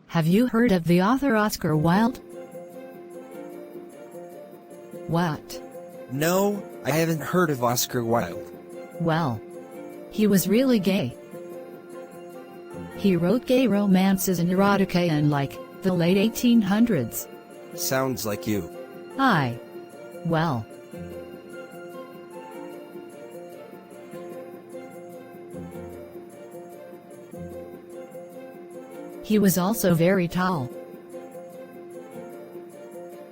Have you heard of the author Oscar Wilde? What? No, I haven't heard of Oscar Wilde. Well, he was really gay. He wrote gay romances and erotica in the late 1800s. Sounds like you. Well. He was also very tall.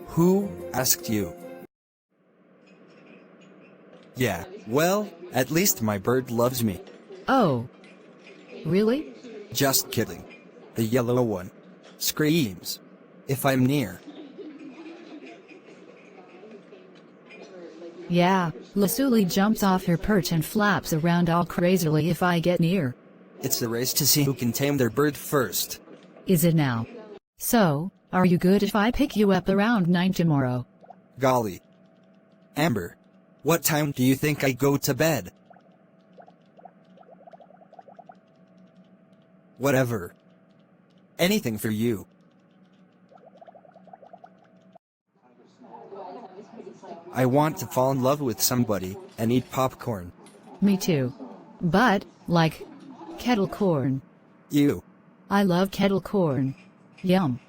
Who asked you? Yeah, well, at least my bird loves me. Oh. Really? Just kidding. The yellow one screams if I'm near. Yeah, Lasuli jumps off her perch and flaps around all crazily if I get near. It's a race to see who can tame their bird first. Is it now? So, are you good if I pick you up around 9 tomorrow? Golly. Amber, what time do you think I go to bed? Whatever. Anything for you. I want to fall in love with somebody and eat popcorn. Me too. But, kettle corn. You. I love kettle corn. Yum.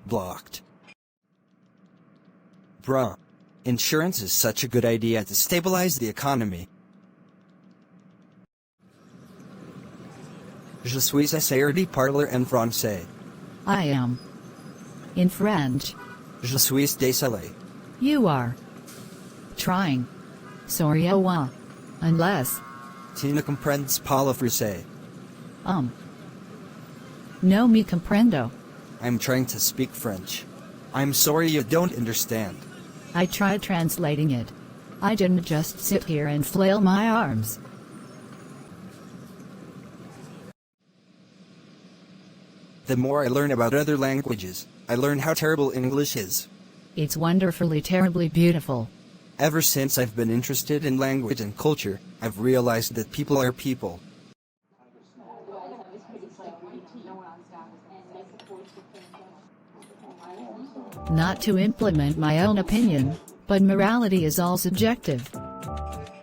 Blocked. Bruh. Insurance is such a good idea to stabilize the economy. Je suis essayé parler en français. I am. In French. Je suis désolé. You are. Trying. Sorry, unless. Tu ne comprends pas le français. No me comprendo. I'm trying to speak French. I'm sorry you don't understand. I tried translating it. I didn't just sit here and flail my arms. The more I learn about other languages, I learn how terrible English is. It's wonderfully, terribly beautiful. Ever since I've been interested in language and culture, I've realized that people are people. Not to implement my own opinion, but morality is all subjective.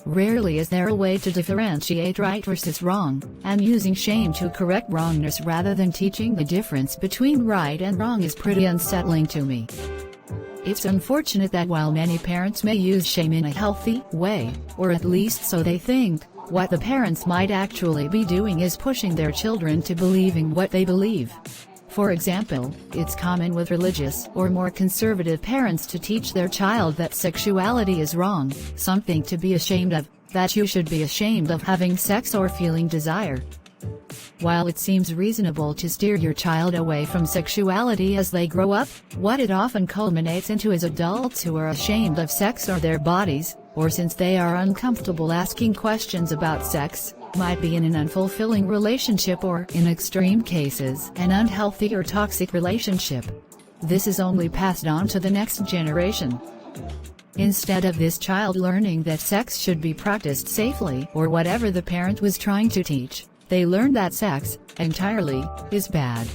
Rarely is there a way to differentiate right versus wrong, and using shame to correct wrongness rather than teaching the difference between right and wrong is pretty unsettling to me. It's unfortunate that while many parents may use shame in a healthy way, or at least so they think, what the parents might actually be doing is pushing their children to believing what they believe. For example, it's common with religious or more conservative parents to teach their child that sexuality is wrong, something to be ashamed of, that you should be ashamed of having sex or feeling desire. While it seems reasonable to steer your child away from sexuality as they grow up, what it often culminates into is adults who are ashamed of sex or their bodies, or since they are uncomfortable asking questions about sex, might be in an unfulfilling relationship or, in extreme cases, an unhealthy or toxic relationship. This is only passed on to the next generation. Instead of this child learning that sex should be practiced safely or whatever the parent was trying to teach, they learn that sex, entirely, is bad.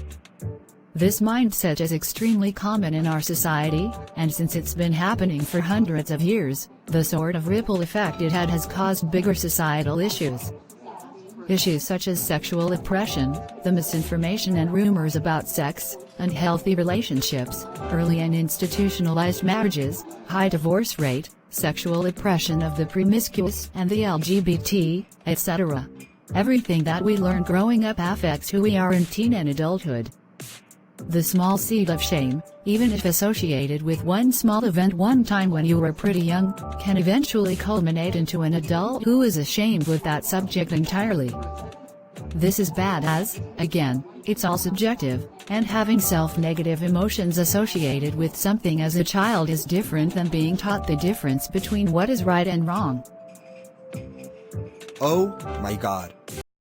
This mindset is extremely common in our society, and since it's been happening for hundreds of years, the sort of ripple effect it had has caused bigger societal issues. Issues such as sexual oppression, the misinformation and rumors about sex, unhealthy relationships, early and institutionalized marriages, high divorce rate, sexual oppression of the promiscuous and the LGBT, etc. Everything that we learn growing up affects who we are in teen and adulthood. The small seed of shame, even if associated with one small event one time when you were pretty young, can eventually culminate into an adult who is ashamed with that subject entirely. This is bad as, again, it's all subjective, and having self-negative emotions associated with something as a child is different than being taught the difference between what is right and wrong. Oh, my God.